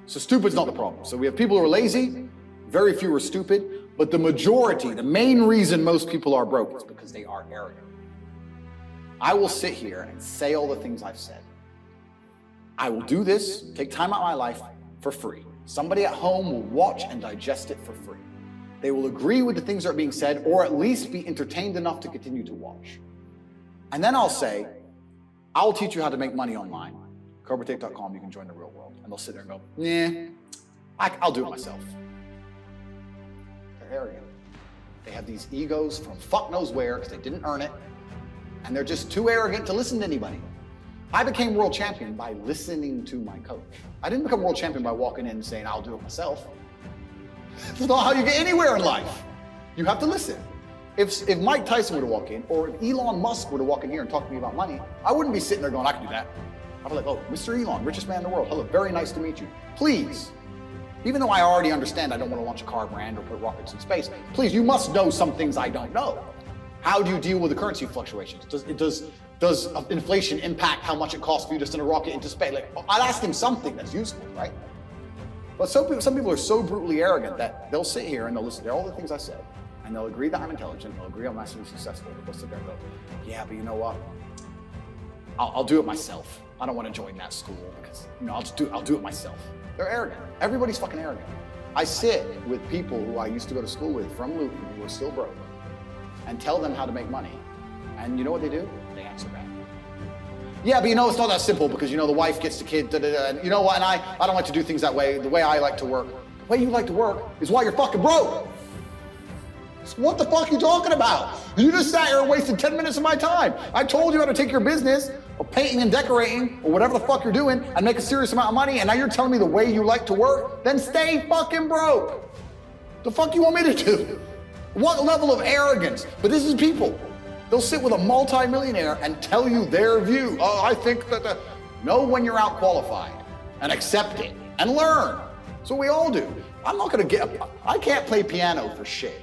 So stupid's not the problem. So we have people who are lazy, very few are stupid, but the majority, the main reason most people are broke is because they are arrogant. I will sit here and say all the things I've said. I will do this, take time out of my life for free. Somebody at home will watch and digest it for free. They will agree with the things that are being said, or at least be entertained enough to continue to watch. And then I'll say, I'll teach you how to make money online. CobraTate.com, you can join the real world. And they'll sit there and go, nah, I'll do it myself. They're arrogant. They have these egos from fuck knows where because they didn't earn it. And they're just too arrogant to listen to anybody. I became world champion by listening to my coach. I didn't become world champion by walking in and saying, I'll do it myself. That's not how you get anywhere in life. You have to listen. If Mike Tyson were to walk in, or if Elon Musk were to walk in here and talk to me about money, I wouldn't be sitting there going, I can do that. I'd be like, oh, Mr. Elon, richest man in the world. Hello, very nice to meet you. Please, even though I already understand I don't want to launch a car brand or put rockets in space, please, you must know some things I don't know. How do you deal with the currency fluctuations? Does inflation impact how much it costs for you to send a rocket into space? Like, I'd ask him something that's useful, right? But some people are so brutally arrogant that they'll sit here and they'll listen to all the things I said, and they'll agree that I'm intelligent, they'll agree I'm massively successful, they'll sit there and go, yeah, but you know what? I'll do it myself. I don't want to join that school because, you know, I'll do it myself. They're arrogant. Everybody's fucking arrogant. I sit with people who I used to go to school with from Luton who are still broke and tell them how to make money. And you know what they do? They answer back. Yeah, but you know, it's not that simple because, you know, the wife gets the kid, and you know what, and I don't like to do things that way. The way I like to work, the way you like to work is why you're fucking broke. So what the fuck are you talking about? You just sat here and wasted 10 minutes of my time. I told you how to take your business of painting and decorating or whatever the fuck you're doing and make a serious amount of money, and now you're telling me the way you like to work? Then stay fucking broke. The fuck you want me to do? What level of arrogance? But this is people. They'll sit with a multi-millionaire and tell you their view. Oh, I think that know when you're out qualified and accept it and learn. So we all do. I can't play piano for shit.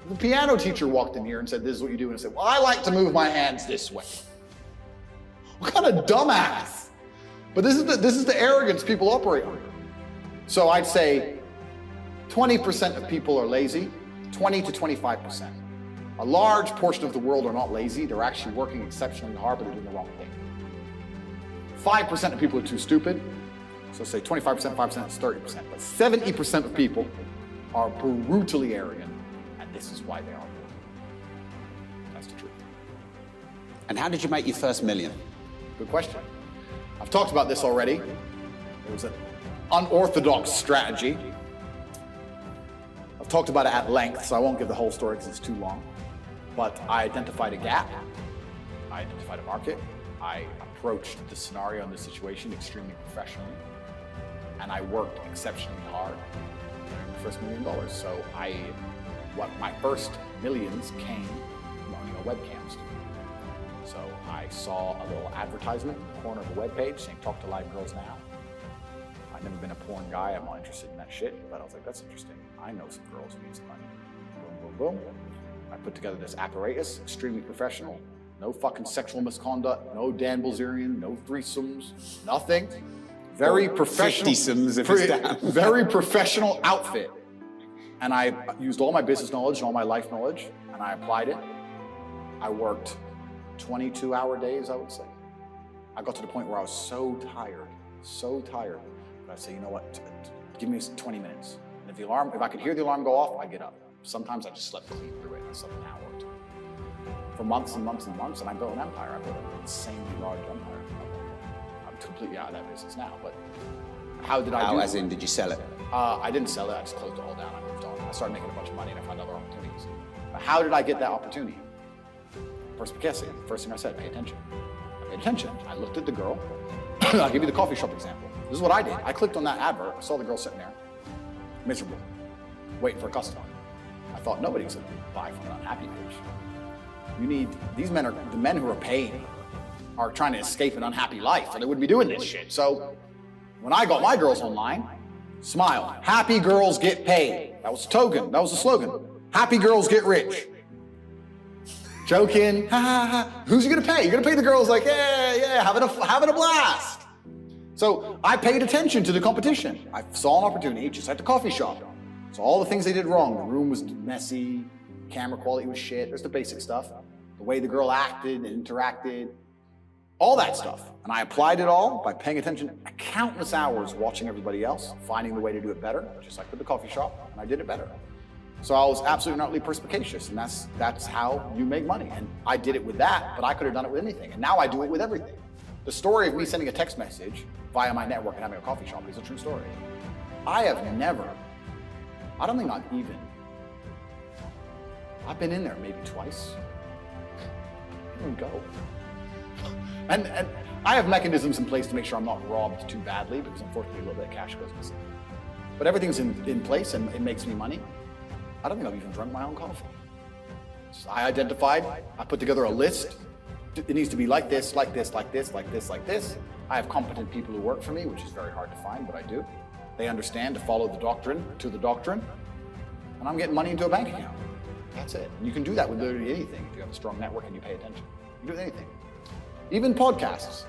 The piano teacher walked in here and said, this is what you do, and I said, well, I like to move my hands this way. What kind of dumbass? But this is the arrogance people operate under. So I'd say 20% of people are lazy, 20 to 25%. A large portion of the world are not lazy, they're actually working exceptionally hard, but they're doing the wrong thing. 5% of people are too stupid, so say 25%, 5% is 30%, but 70% of people are brutally arrogant. This is why they are. That's the truth. And how did you make your first million? Good question. I've talked about this already. It was an unorthodox strategy. I've talked about it at length, so I won't give the whole story because it's too long. But I identified a gap. I identified a market. I approached the scenario and the situation extremely professionally. And I worked exceptionally hard to earn the first $1 million. So my first millions came from owning a webcam studio. So I saw a little advertisement in the corner of a webpage saying, talk to live girls now. I've never been a porn guy, I'm not interested in that shit, but I was like, that's interesting. I know some girls who need some money. Boom, boom, boom. I put together this apparatus, extremely professional. No fucking sexual misconduct, no Dan Bilzerian, no threesomes, nothing. Very professional. 50-somes if it's down. Very professional outfit. And I used all my business knowledge and all my life knowledge, and I applied it. I worked 22-hour days, I would say. I got to the point where I was so tired, that I'd say, you know what, give me 20 minutes. And if I could hear the alarm go off, I'd get up. Sometimes I just slept clean through it. I slept an hour or two. For months and months and months, and I built an empire. I built an insanely large empire. I'm completely out of that business now, but how did I do it? As in, did you sell it? I didn't sell it, I just closed it all down, I moved on. I started making a bunch of money and I found other opportunities. But how did I get that opportunity? First thing I said, pay attention. I paid attention, I looked at the girl. I'll give you the coffee shop example. This is what I did. I clicked on that advert, I saw the girl sitting there, miserable, waiting for a customer. I thought nobody's gonna buy from an unhappy page. The men who are paid are trying to escape an unhappy life, or they wouldn't be doing this shit. So when I got my girls online, smile. Happy girls get paid. That was the token. That was the slogan. Happy girls get rich. Joking. Ha ha ha. Who's you gonna pay? You're gonna pay the girls like, yeah, having a blast. So I paid attention to the competition. I saw an opportunity, just like the coffee shop. So all the things they did wrong, the room was messy, camera quality was shit, there's the basic stuff. The way the girl acted and interacted, all that stuff. And I applied it all by paying attention countless hours watching everybody else, finding the way to do it better, just like with the coffee shop, and I did it better. So I was absolutely utterly perspicacious, and that's how you make money. And I did it with that, but I could have done it with anything. And now I do it with everything. The story of me sending a text message via my network and having a coffee shop is a true story. I don't think I've been in there maybe twice. I don't go. And I have mechanisms in place to make sure I'm not robbed too badly, because unfortunately a little bit of cash goes missing. But everything's in place and it makes me money. I don't think I've even drunk my own coffee. So I identified, I put together a list. It needs to be like this, like this, like this, like this, like this. I have competent people who work for me, which is very hard to find, but I do. They understand to follow the doctrine to the doctrine, and I'm getting money into a bank account. That's it. And you can do that with literally anything if you have a strong network and you pay attention. You can do it with anything. Even podcasts.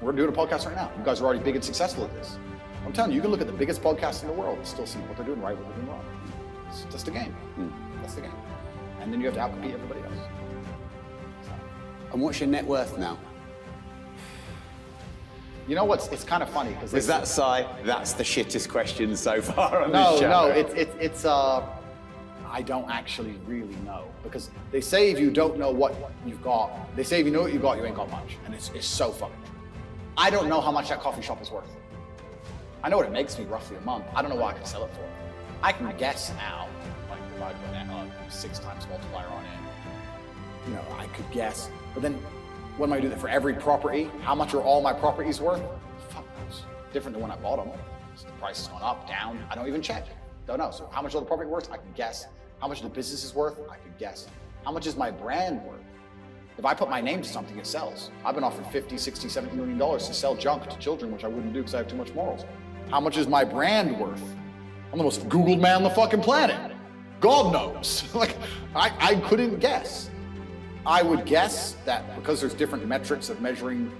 We're doing a podcast right now. You guys are already big and successful at this. I'm telling you, you can look at the biggest podcasts in the world and still see what they're doing right, what they're doing wrong. That's the game. That's the game. And then you have to outcompete everybody else. And what's your net worth now? You know what's? It's kind of funny because Is that sigh? That's the shittest question so far on this show. No. It's I don't actually really know, because they say if you don't know what you've got, they say if you know what you got, you ain't got much, and it's so fucking true. I don't know how much that coffee shop is worth. I know what it makes me roughly a month. I don't know what I can sell it for. I can guess now, like if I put a 6 times multiplier on it, you know, I could guess. But then, what am I doing for every property? How much are all my properties worth? Fuck knows. Different than when I bought them. So the price has gone up, down. I don't even check. Don't know. So how much are the property worth? I can guess. How much the business is worth? I could guess. How much is my brand worth? If I put my name to something, it sells. I've been offered $50, $60, $70 million to sell junk to children, which I wouldn't do because I have too much morals. How much is my brand worth? I'm the most Googled man on the fucking planet. God knows. Like, I couldn't guess. I would guess that because there's different metrics of measuring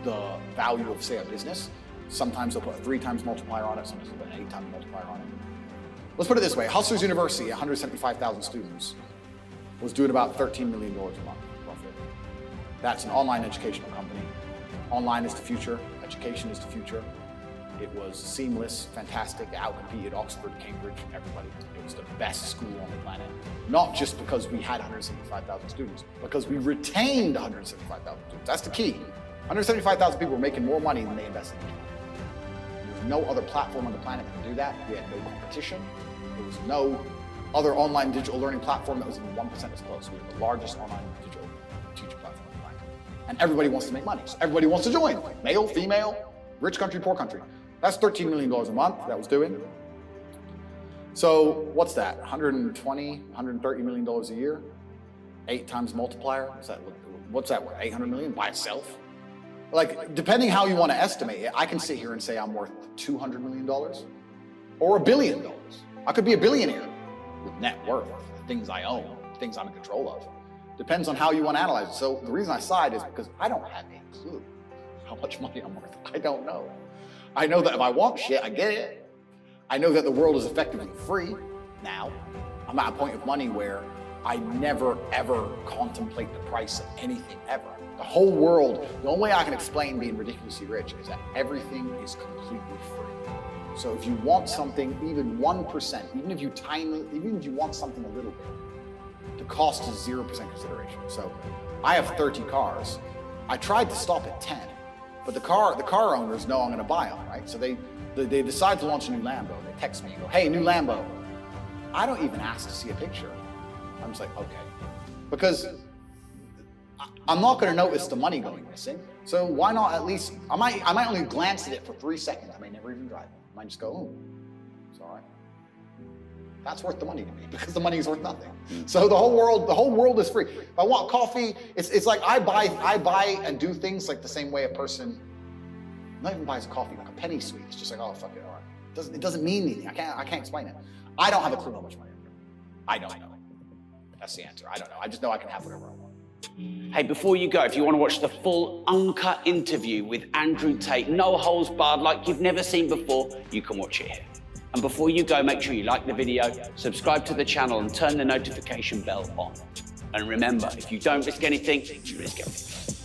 the value of, say, a business, sometimes they'll put a 3 times multiplier on it, sometimes they'll put an 8 times multiplier on it. Let's put it this way. Hustlers University, 175,000 students, was doing about $13 million a month profit. That's an online educational company. Online is the future. Education is the future. It was seamless, fantastic, outcompeted Oxford, Cambridge, everybody. It was the best school on the planet. Not just because we had 175,000 students, because we retained 175,000 students. That's the key. 175,000 people were making more money than they invested in. There's no other platform on the planet that can do that. We had no competition. There was no other online digital learning platform that was even 1% as close. We were the largest online digital teacher platform on the planet. And everybody wants to make money. So everybody wants to join. Male, female, rich country, poor country. That's $13 million a month that was doing. So what's that? 120, $130 million a year? 8 times multiplier? What's that worth? 800 million by itself? Like, depending how you want to estimate it, I can sit here and say I'm worth $200 million or $1 billion. I could be a billionaire with net worth, things I own, things I'm in control of. Depends on how you want to analyze it. So the reason I sighed is because I don't have a clue how much money I'm worth. I don't know. I know that if I want shit, I get it. I know that the world is effectively free now. I'm at a point of money where I never, ever contemplate the price of anything ever. The whole world, the only way I can explain being ridiculously rich is that everything is completely free. So if you want something, even 1%, even if you want something a little bit, the cost is 0% consideration. So I have 30 cars. I tried to stop at 10, but the car owners know I'm gonna buy them, right? So they decide to launch a new Lambo. They text me and go, hey, new Lambo. I don't even ask to see a picture. I'm just like, okay. Because I'm not gonna notice the money going missing. So why not at least, I might only glance at it for 3 seconds. I may never even drive it. I might just go, oh, it's all right. That's worth the money to me because the money is worth nothing. So the whole world is free. If I want coffee, it's like I buy and do things like the same way a person not even buys coffee, like a penny sweet. It's just like, oh, fuck it, all right. It doesn't mean anything. I can't explain it. I don't have a clue how much money I'm doing. I don't know. That's the answer. I don't know. I just know I can have whatever I want. Hey, before you go, if you want to watch the full uncut interview with Andrew Tate, no holds barred, like you've never seen before, you can watch it here. And before you go, make sure you like the video, subscribe to the channel and turn the notification bell on. And remember, if you don't risk anything, you risk everything.